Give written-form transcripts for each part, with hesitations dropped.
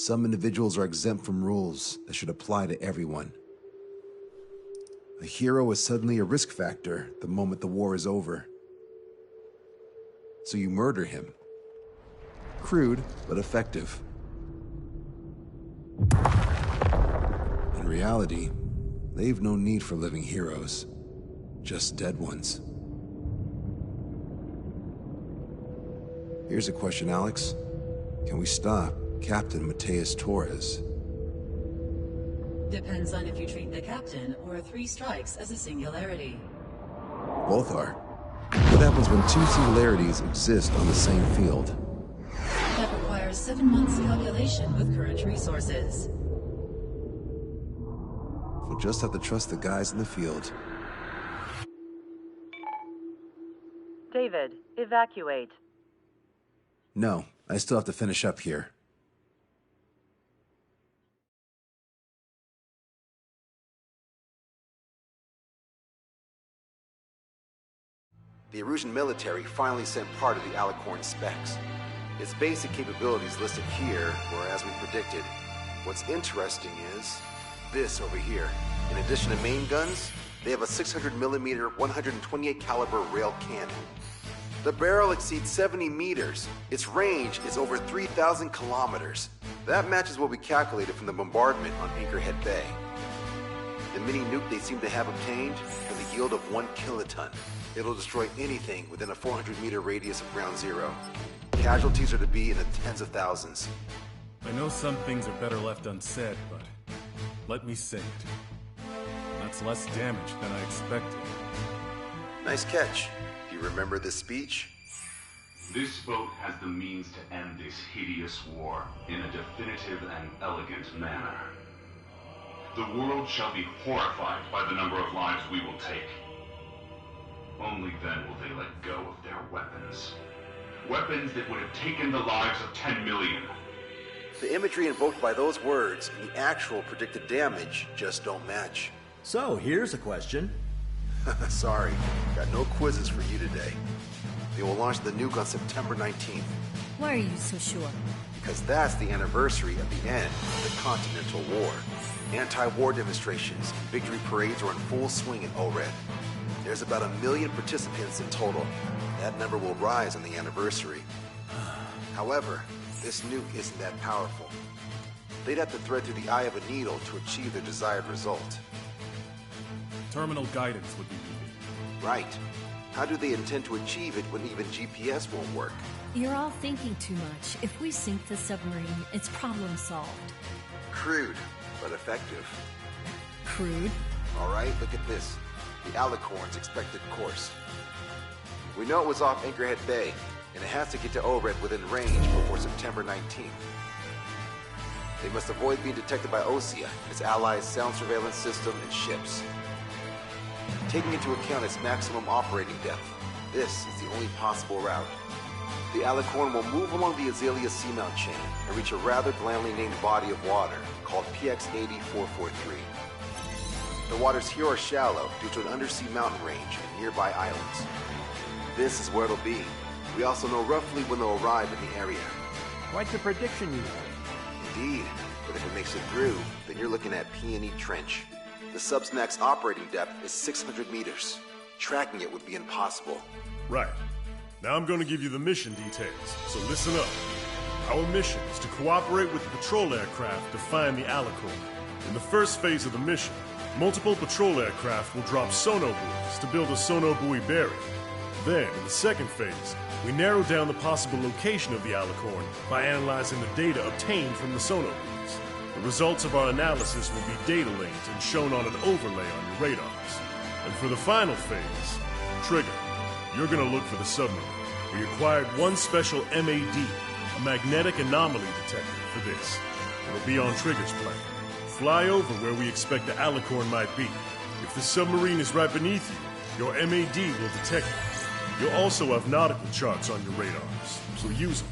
Some individuals are exempt from rules that should apply to everyone. A hero is suddenly a risk factor the moment the war is over. So you murder him. Crude, but effective. In reality, they've no need for living heroes, just dead ones. Here's a question, Alex. Can we stop Captain Mateus Torres? Depends on if you treat the captain or 3 strikes as a singularity. Both are. What happens when 2 singularities exist on the same field? That requires 7 months calculation with current resources. We'll just have to trust the guys in the field. David, evacuate. No, I still have to finish up here. The Erusian military finally sent part of the Alicorn specs. Its basic capabilities listed here were as we predicted. What's interesting is this over here. In addition to main guns, they have a 600mm 128 caliber rail cannon. The barrel exceeds 70 meters. Its range is over 3,000 kilometers. That matches what we calculated from the bombardment on Anchorhead Bay. The mini nuke they seem to have obtained has a yield of 1 kiloton. It'll destroy anything within a 400-meter radius of ground zero. Casualties are to be in the tens of thousands. I know some things are better left unsaid, but let me say it. That's less damage than I expected. Nice catch. Do you remember this speech? This vote has the means to end this hideous war in a definitive and elegant manner. The world shall be horrified by the number of lives we will take. Only then will they let go of their weapons. Weapons that would have taken the lives of 10 million. The imagery invoked by those words and the actual predicted damage just don't match. So, here's a question. Sorry, got no quizzes for you today. They will launch the nuke on September 19th. Why are you so sure? Because that's the anniversary of the end of the Continental War. Anti-war demonstrations and victory parades are in full swing in ORED. There's about 1 million participants in total. That number will rise on the anniversary. However, this nuke isn't that powerful. They'd have to thread through the eye of a needle to achieve their desired result. Terminal guidance would be needed. Right. How do they intend to achieve it when even GPS won't work? You're all thinking too much. If we sink the submarine, it's problem solved. Crude, but effective. Crude? All right, look at this. The Alicorn's expected course. We know it was off Anchorhead Bay, and it has to get to ORED within range before September 19th. They must avoid being detected by Osea, its allies' sound surveillance system, and ships. Taking into account its maximum operating depth, this is the only possible route. The Alicorn will move along the Azalea Seamount chain and reach a rather blandly named body of water called PX-80443. The waters here are shallow due to an undersea mountain range and nearby islands. This is where it'll be. We also know roughly when they'll arrive in the area. Quite the prediction you have. Indeed, but if it makes it through, then you're looking at P&E Trench. The sub's max operating depth is 600 meters. Tracking it would be impossible. Right. Now I'm going to give you the mission details, so listen up. Our mission is to cooperate with the patrol aircraft to find the Alicorn. In the first phase of the mission, multiple patrol aircraft will drop sonobuoys to build a sonobuoy barrier. Then, in the second phase, we narrow down the possible location of the Alicorn by analyzing the data obtained from the sonobuoys. The results of our analysis will be data linked and shown on an overlay on your radars. And for the final phase, Trigger, you're gonna look for the submarine. We acquired one special MAD, a magnetic anomaly detector, for this. It'll be on Trigger's plane. Fly over where we expect the Alicorn might be. If the submarine is right beneath you, your MAD will detect it. You'll also have nautical charts on your radars, so use them.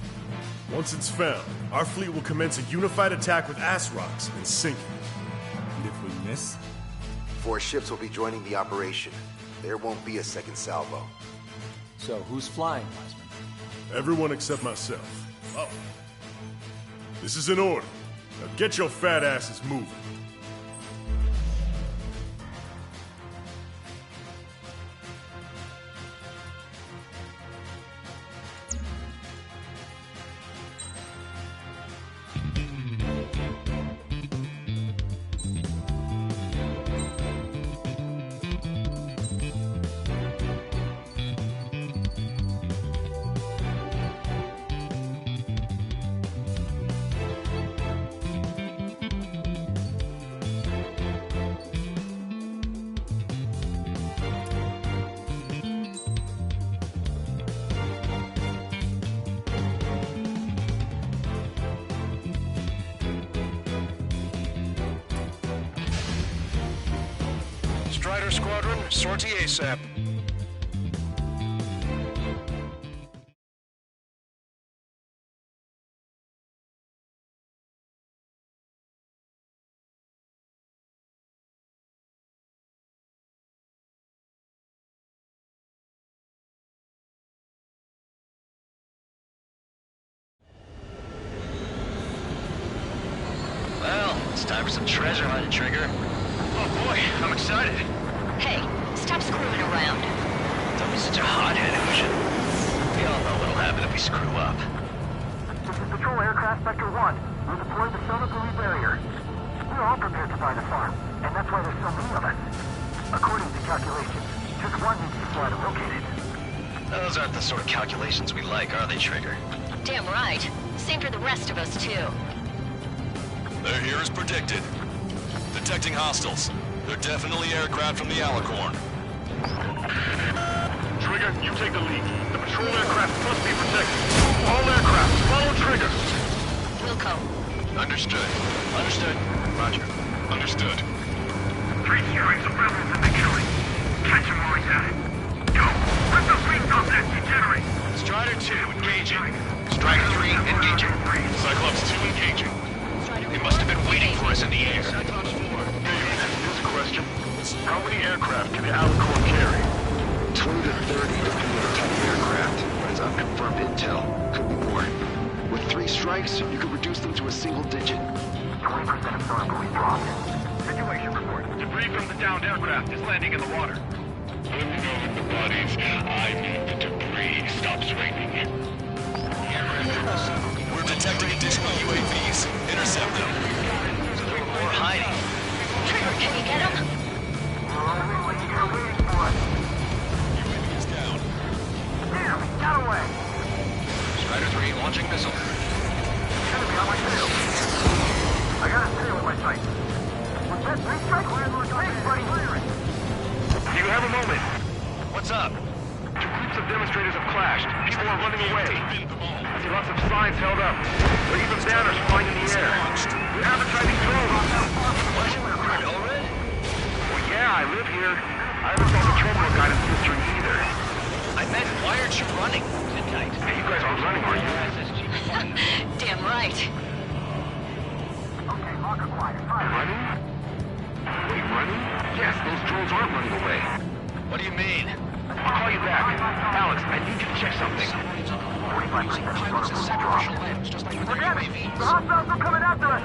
Once it's found, our fleet will commence a unified attack with ASROCs and sink it. And if we miss? 4 ships will be joining the operation. There won't be a second salvo. So, who's flying, Wiseman? Everyone except myself. Oh. This is in order. Now get your fat asses moving. Strider Squadron, sortie ASAP. Well, it's time for some treasure hunting, Trigger. Oh boy, I'm excited. Hey, stop screwing around. Don't be such a hothead, Ocean. We all know what'll happen if we screw up. This is Patrol Aircraft Sector 1. We'll deploy the Sonoburi barrier. We're all prepared to buy the farm, and that's why there's so many of us. According to calculations, just one needs to fly to locate it. Those aren't the sort of calculations we like, are they, Trigger? Damn right. Same for the rest of us, too. They're here as predicted. Detecting hostiles. They're definitely aircraft from the Alicorn. Trigger, you take the lead. The patrol aircraft must be protected. All aircraft, follow Trigger. Wilco. Understood. Understood. Roger. Understood. 3 strikes of rebels in the killing. Catch him while he's at it. Go! Let those wings off that degenerate! Strider 2, engaging. Strider 3, engaging. Cyclops 2 engaging. They must have been waiting for us in the air. Cyclops 4. Here's a question. How many aircraft can the Alicorn carry? 20 to 30 depending on the type of aircraft, but it's unconfirmed intel. Could be more. With 3 strikes, you could reduce them to a single digit. 20% of Sonoburi dropped. Situation report. Debris from the downed aircraft is landing in the water. Couldn't go with the bodies. I mean the debris stops raining. We're detecting additional UAVs. Intercept them. There's a little more hiding. Trigger, can you get him? We're only waiting here waiting for us. UAV is down. Damn, he got away! Strider 3, launching missile. Enemy on my tail. I got a tail in my sight. Was that 3 strikes? Thanks, buddy. Do you have a moment? What's up? 2 groups of demonstrators have clashed. People are running away. I see lots of signs held up. There are even banners flying in the air. They're advertising drones. What? You're in Elred? Well, yeah, I live here. I never saw the terminal guidance mystery either. I meant, why aren't you running? Midnight. Hey, you guys aren't running, are you? Damn right. Okay, lock acquired. Fire. Running? Wait, running? Yes, those drones aren't running away. What do you mean? I'll call you back. Alex, I need you to check something. 45% of Sonoburi dropped. Forget it! The hostiles are coming after us!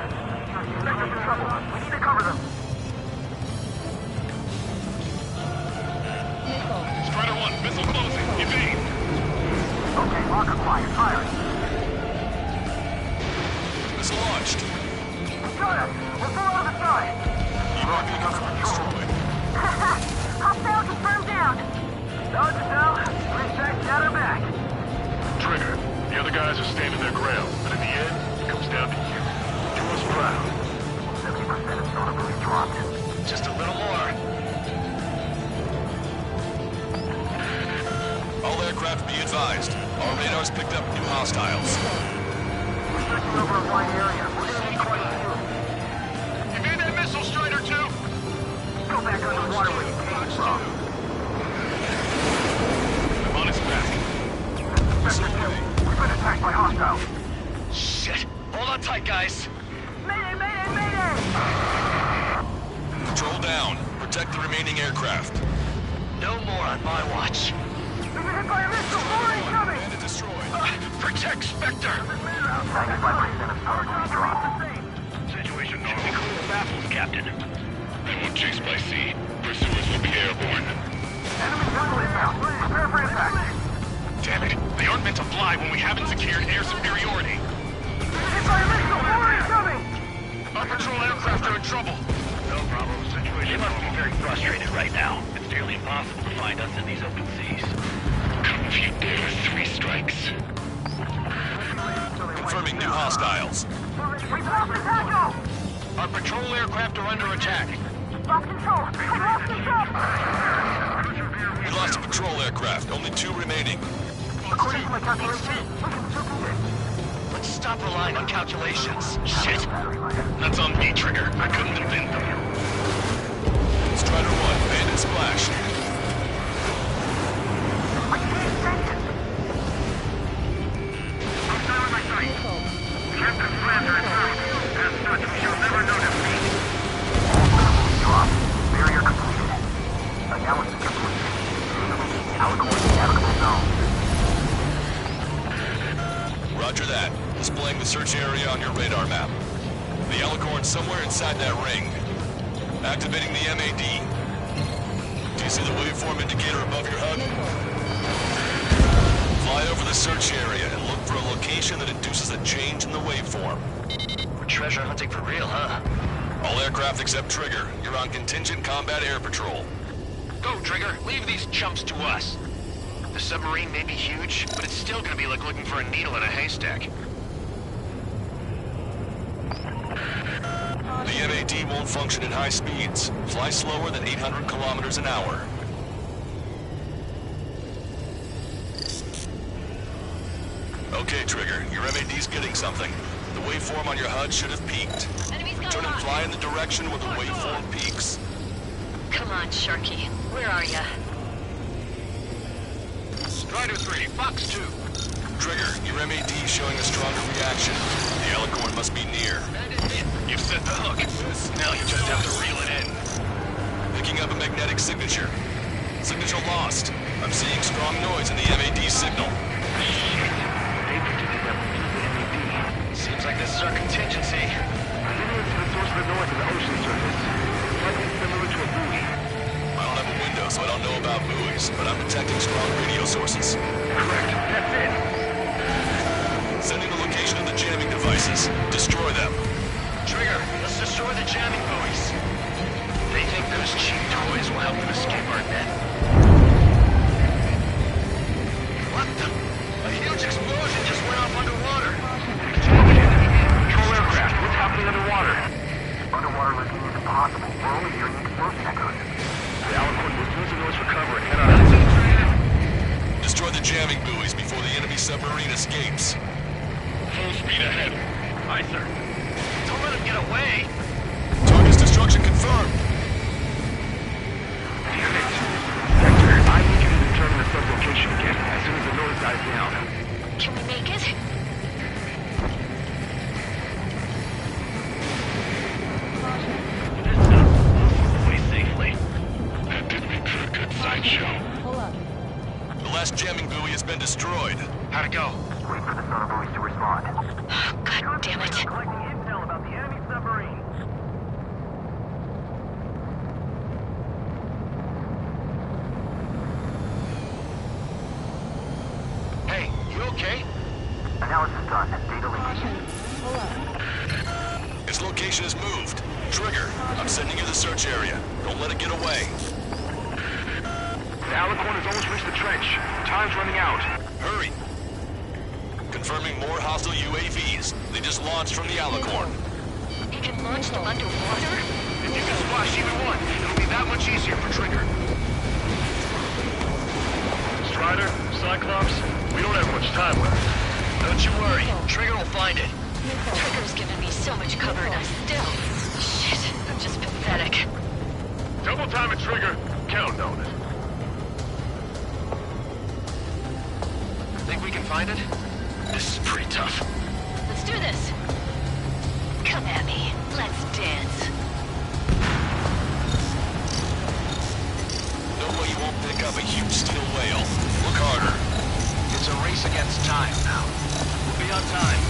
Sector's in trouble. We need to cover them. Strider 1, missile closing. Evade. Okay, lock acquired. Fire. Missile launched. Got us! We're full out of the side! UAV destroyed. Hostile confirmed down! Dodge it down. Reset, gather back. Trigger, the other guys are standing their ground, but in the end, it comes down to you. Do us proud. 70% of Sonoburi dropped. Just a little more. All aircraft be advised. Our radars picked up new hostiles. We're searching over a wide area. We're gonna need quite a few. You made that missile, Strider 2! Go back underwater where you came from. I'm on its back. Sector 2, we've been attacked by hostiles. Shit. Hold on tight, guys. Mayday, mayday, mayday! Patrol down. Protect the remaining aircraft. No more on my watch. We've been hit by a missile! More incoming! Bandit destroyed. Protect Spectre! 95% of Sonoburi dropped. baffles, Captain. They won't chase by sea. Pursuers will be airborne. Enemy missile inbound. Prepare for impact. Damn it! They aren't meant to fly when we haven't secured air superiority. Hit by a missile. More incoming. Our patrol aircraft are in trouble. No problem. Situation. They must be very frustrated right now. It's nearly impossible to find us in these open seas. Come if you dare 3 strikes. Confirming new hostiles. We lost the tackle. Our patrol aircraft are under attack. Lost control. We lost control. We lost a patrol aircraft. Only 2 remaining. According to my calculations, we can still do this. Let's stop relying on calculations. Shit. That's on me, Trigger. I couldn't invent them. Strider 1, Bandit Splash. I can't take it. I'm down my sight. Captain's plans are approved. As such, we shall never know defeat. Drop. Barrier completed. Analysis complete. Alicorn navigable zone. Roger that. Displaying the search area on your radar map. The Alicorn's somewhere inside that ring. Activating the MAD. Do you see the waveform indicator above your HUD? Fly over the search area and look for a location that induces a change in the waveform. We're treasure hunting for real, huh? All aircraft except Trigger, you're on contingent combat air patrol. Go, Trigger. Leave these chumps to us. The submarine may be huge, but it's still gonna be like looking for a needle in a haystack. The MAD won't function at high speeds. Fly slower than 800 kilometers an hour. Okay, Trigger, your MAD's getting something. The waveform on your HUD should have peaked. Turn and fly in the direction where the waveform peaks. Come on, Sharky. Where are ya? Strider 3, Fox 2. Trigger, your MAD showing a stronger reaction. The Alicorn must be near. You've set the hook. Now you just have to reel it in. Picking up a magnetic signature. Signature lost. I'm seeing strong noise in the MAD signal. They predicted that we need the MAD. Seems like this is our contingency. Linear to the source of the noise in the ocean surface. Likely similar to a buoy. I don't have a window, so I don't know about buoys, but I'm detecting strong radio sources. Correct. That's it. Sending the location of the jamming devices. Destroy them. Trigger, let's destroy the jamming buoys. They think those cheap toys will help them escape our net. What the? A huge explosion just went off underwater. Control aircraft. What's happening underwater? Underwater looking is impossible. We're only hearing explosion echoes. The Alicorn will use the noise for cover and head on. Destroy the jamming buoys before the enemy submarine escapes. Full speed ahead. Aye, sir. Don't let him get away. Target's destruction confirmed. Damn it. Sector, I need you to determine the sublocation again as soon as the noise dies down. Can we make it? This stuff away safely. That did make for a good sideshow. The last jamming buoy has been destroyed. How'd it go? Wait for the sonar buoys to respond. Oh, God damn it. Collecting intel about the enemy submarine. Hey, you okay? Analysis done. Data leakage. Its location is moved. Trigger, I'm sending you the search area. Don't let it get away. The Alicorn has almost reached the trench. Time's running out. Hurry. Confirming more hostile UAVs. They just launched from the Alicorn. You can launch them underwater? If you can splash even one, it'll be that much easier for Trigger. Strider, Cyclops, we don't have much time left. Don't you worry, Trigger will find it. Trigger's given me so much cover and I still... Shit, I'm just pathetic. Double time it, Trigger. Count on it. Think we can find it? This is pretty tough. Let's do this. Come at me. Let's dance. No way you won't pick up a huge steel whale. Look harder. It's a race against time now. We'll be on time.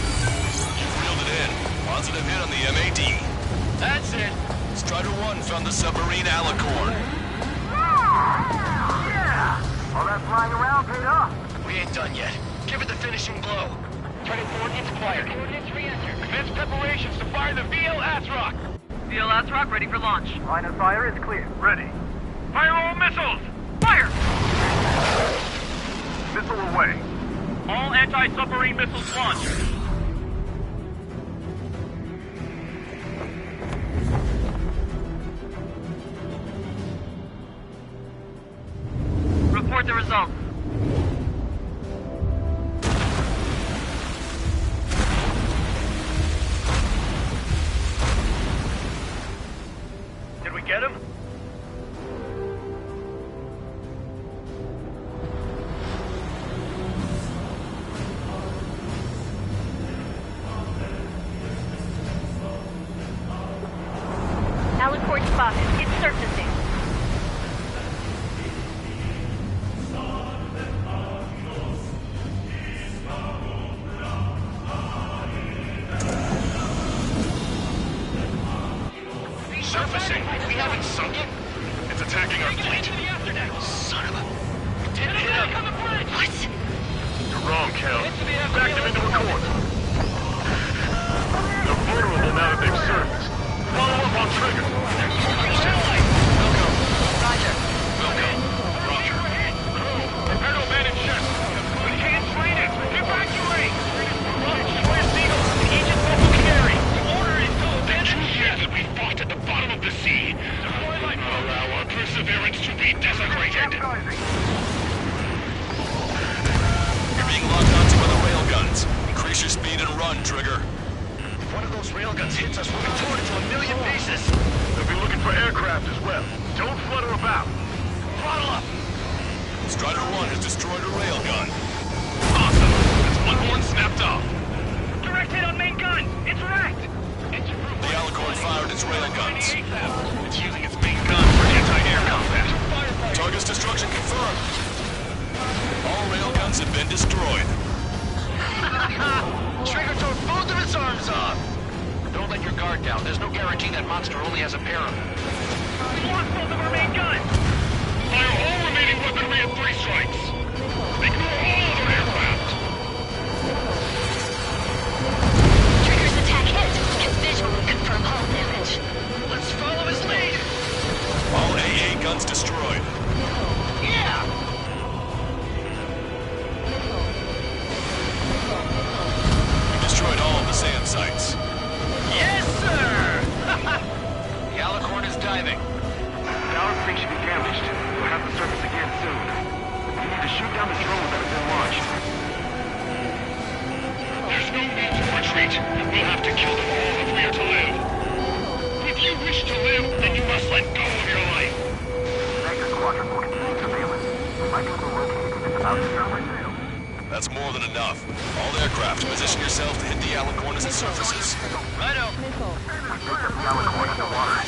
You reeled it in. Positive hit on the MAD. That's it. Strider 1 found the submarine Alicorn. Yeah! All that flying around paid off. We ain't done yet. Give it the finishing blow. Turning coordinates acquired. Coordinates re-entered. Commence preparations to fire the VL Asrock. VL Asrock ready for launch. Line of fire is clear. Ready. Fire all missiles! Fire! Missile away. All anti-submarine missiles launched. Report the results. Did we get him? Alicorn spotted. It's surfacing. Surfacing? We haven't sunk it? It's attacking our fleet. Son of a... It didn't hit him. What? You're wrong, Cal. Back them into a course. They're vulnerable now that they've surfaced. Follow up on Trigger. Wilco. Roger. Wilco. Roger. Torpedo man in check. We can't train it. Evacuate. Destroy Seagulls and Aegis Missile carry. The order is to abandon ship. That we fought at the bottom of the sea. Allow our perseverance to be desecrated. You're being locked onto by the railguns. Increase your speed and run, Trigger. If one of those railguns hits us, we'll be torn into a million pieces. They'll be looking for aircraft as well. Don't flutter about. Throttle up. Strider 1 has destroyed a railgun. Awesome. That's one horn snapped off. Direct hit on main gun. It's wrecked. The Alicorn fired its railguns. It's using its main gun for anti-air combat. Target's destruction confirmed. All railguns have been destroyed. Trigger tore both of its arms off. Don't let your guard down. There's no guarantee that monster only has a pair of them. We lost both of our main guns. Fire all remaining weaponry at 3 strikes. Ignore all other aircraft. Trigger's attack hit. Can visually confirm hull damage. Let's follow his lead. All AA guns destroyed. Yeah. You destroyed all of the SAM sites. Yes, sir. The Alicorn is diving. Dallas thinks should be damaged. We'll have to surface again soon. We need to shoot down the drones that have been launched. There's no need to retreat. We'll have to kill them all if we are to live. If you wish to live, then you must let go of your life. Vector Squadron will continue surveillance. We might be able to locate it without discovering sail. That's more than enough. All aircraft, position yourself to hit the Alicorn as it surfaces. Righto. We picked up the Alicorn underwater.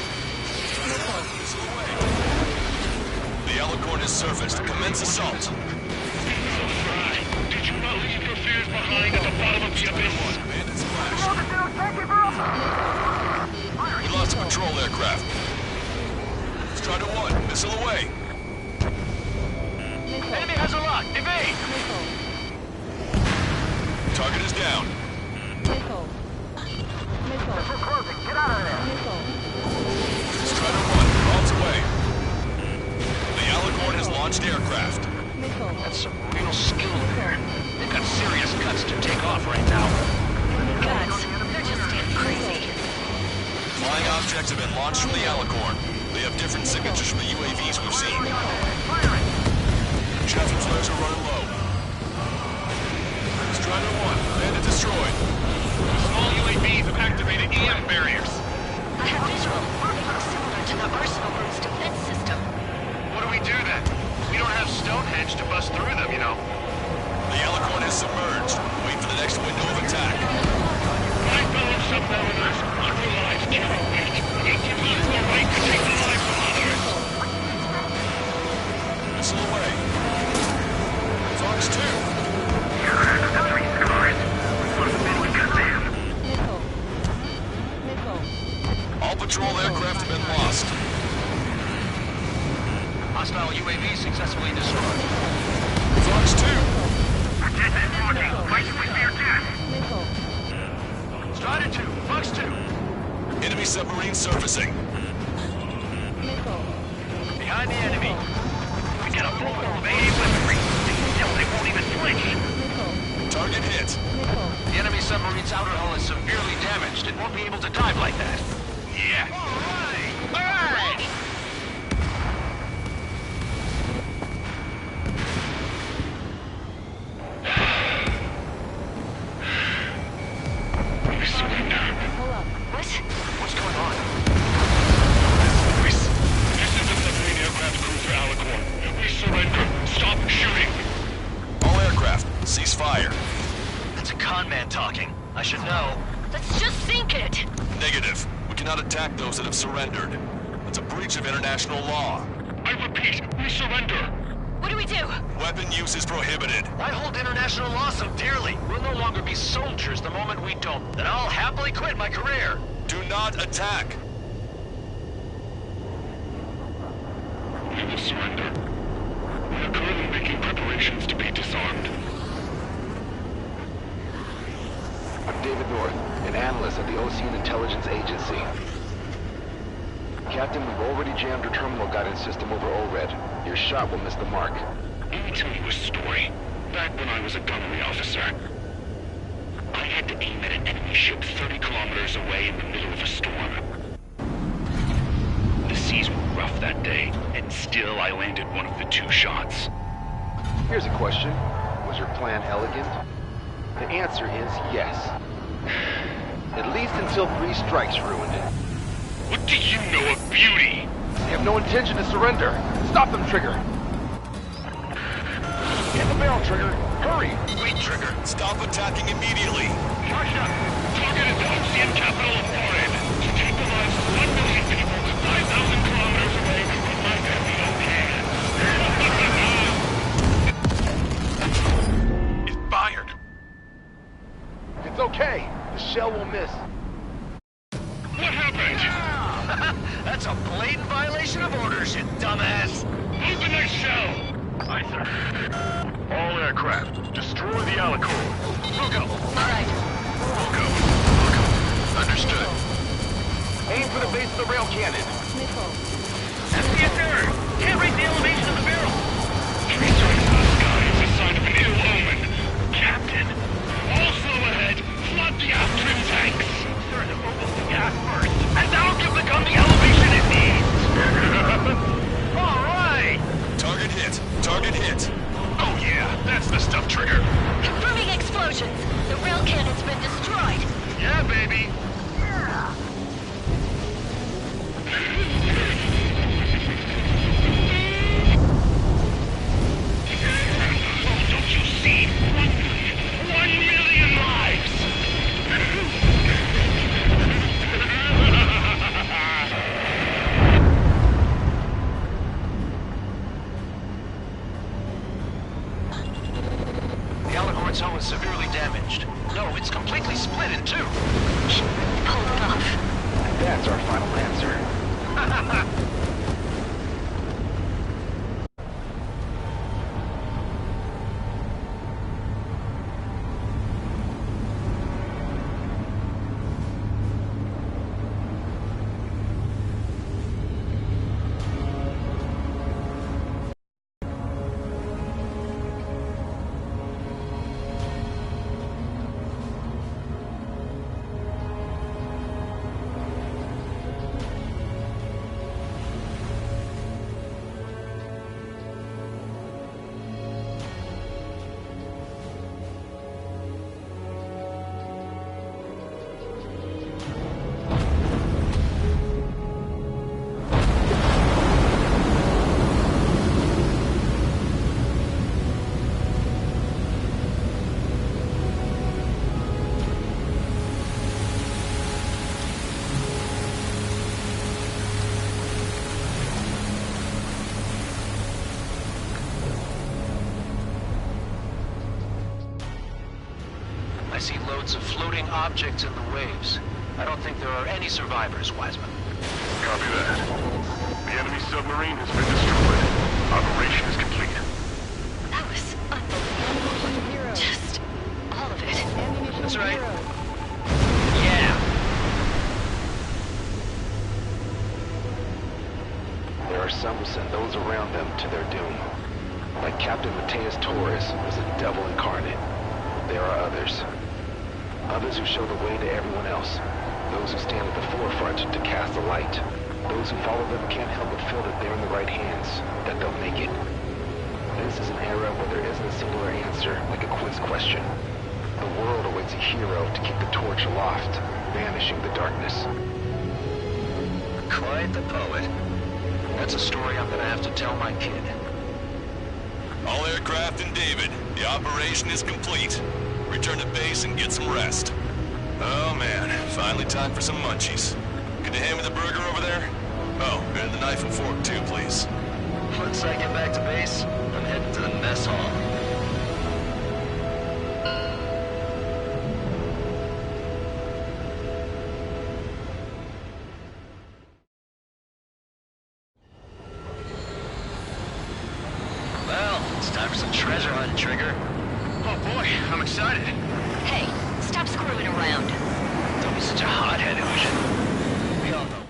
The Alicorn has surfaced. Commence assault. Did you not leave your fears behind at the bottom of the abyss? Bandits flash. Thank you, bro! We lost a patrol aircraft. Strider 1, missile away. Enemy has a lock. Evade. Target is down. We're closing. Get out of there! Strider 1, crawls away. The Alicorn has launched aircraft. That's some real skill there. They've got serious guts to take off right now. Guts. They're just damn crazy. Flying objects have been launched from the Alicorn. They have different signatures from the UAVs we've seen. Chaffin flares are running low. Strider 1, bandit destroyed. Small UAVs have activated EM barriers. I have visual. It looks similar to the Arsenal Group's defense system. What do we do then? We don't have Stonehenge to bust through them, you know. The Alicorn is submerged. Wait for the next window of attack. My fellow submariners, your lives cannot wait. It gives us the right to take the lives of others. Missile away. Fox 2. The 3 scars. What a bit we got there. All patrol aircraft have been lost. Hostile UAV successfully destroyed. Fox 2. Protect Rocky. Fight with fear death. Strider 2, Fox 2. Enemy submarine surfacing. Behind the enemy. We got a full of AA weaponry. Still, they won't even flinch. Target hit. The enemy submarine's outer hull is severely damaged. It won't be able to dive like that. Yeah. All right! We surrender. What? What's going on? This is the submarine aircraft cruiser Alicorn. We surrender. Stop shooting. All aircraft, cease fire. That's a con man talking. I should know. Let's just sink it! Negative. We cannot attack those that have surrendered. That's a breach of international law. I repeat, we surrender. What do we do? Weapon use is prohibited. I hold international law so dearly. We'll no longer be soldiers the moment we don't. Then I'll happily quit my career. Do not attack. We will surrender. We are currently making preparations to be disarmed. I'm David North, an analyst at the Ocean Intelligence Agency. Captain, we've already jammed your terminal guidance system over ORED. Your shot will miss the mark. Let me tell you a story. Back when I was a gunnery officer, I had to aim at an enemy ship 30 kilometers away in the middle of a storm. The seas were rough that day, and still I landed one of the 2 shots. Here's a question. Was your plan elegant? The answer is yes. At least until 3 strikes ruined it. What do you know of beauty? They have no intention to surrender. Stop them, Trigger! Hit the barrel, Trigger! Hurry! Wait, Trigger. Stop attacking immediately. Sasha, target is the Ocean capital of Ored. To take the lives of 1 million people 5,000 kilometers away from my It fired. It's okay. The shell will miss. What happened? That's a blatant violation of orders, you dumbass. Open that shell! Aye, sir. All aircraft, destroy the Alicorn. We'll go. All right. We'll go. Understood. Aim for the base of the rail cannon. FPS error. Can't rate the elevation of the barrel. 3 strikes in the sky is a sign of an ill omen. Captain, all slow ahead. Flood the aft trim tanks. Sir, the boat will gas first, and that'll give the gun the elevation it needs. All right. Target hit. Target hit. Oh yeah, that's the stuff, Trigger. Confirming explosions. The rail cannon's been destroyed. Yeah, baby. Don't you see? 1 million lives! The Alicorn's hull is severely damaged. No, it's completely split in 2. Pull it off. That's our final answer. I see loads of floating objects in the waves. I don't think there are any survivors, Wiseman. Copy that. The enemy submarine has been destroyed. Operation is complete. That was unbelievable. Just all of it. That's right. Yeah. There are some who send those around them to their doom. Like Captain Mateus Torres was a devil incarnate. There are others. Others who show the way to everyone else. Those who stand at the forefront to cast the light. Those who follow them can't help but feel that they're in the right hands, that they'll make it. This is an era where there isn't a singular answer, like a quiz question. The world awaits a hero to keep the torch aloft, banishing the darkness. Quite the poet. That's a story I'm gonna have to tell my kid. All aircraft in David. The operation is complete. Return to base and get some rest. Oh man, finally time for some munchies. Could you hand me the burger over there? Oh, and the knife and fork too, please. Once I get back to base, I'm heading to the mess hall. Well, it's time for some treasure hunt, Trigger. Oh boy, I'm excited. Hey, stop screwing around. Don't be such a hothead, Ocean. We all know.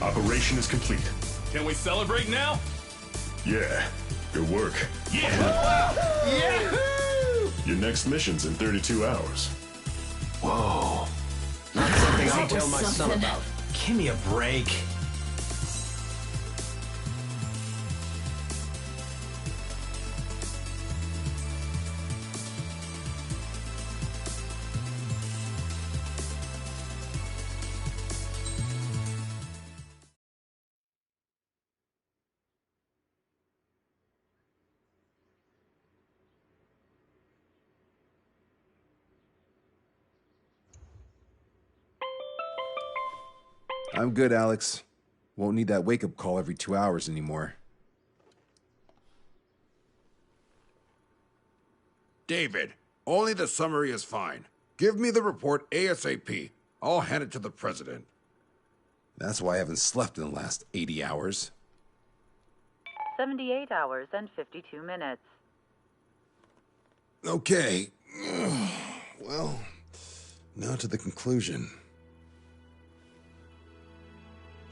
Operation is complete. Can we celebrate now? Yeah, good work. Yeah! Yahoo! Your next mission's in 32 hours. Whoa. Not something I'll That was tell my son something. about. Give me a break. I'm good, Alex. Won't need that wake-up call every 2 hours anymore. David, only the summary is fine. Give me the report ASAP. I'll hand it to the president. That's why I haven't slept in the last 80 hours. 78 hours and 52 minutes. Okay. Well, now to the conclusion.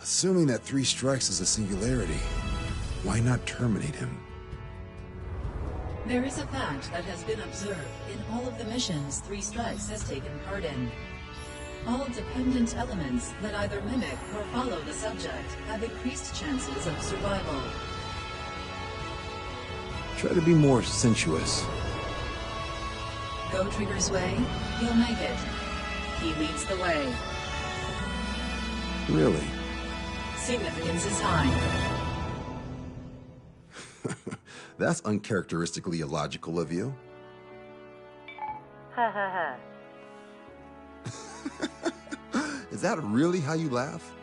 Assuming that 3 strikes is a singularity, why not terminate him? There is a fact that has been observed in all of the missions 3 Strikes has taken part in. All dependent elements that either mimic or follow the subject have increased chances of survival. Try to be more sensuous. Go Trigger's way, he'll make it. He leads the way. Really? Significance is high. That's uncharacteristically illogical of you. Ha ha ha. Is that really how you laugh?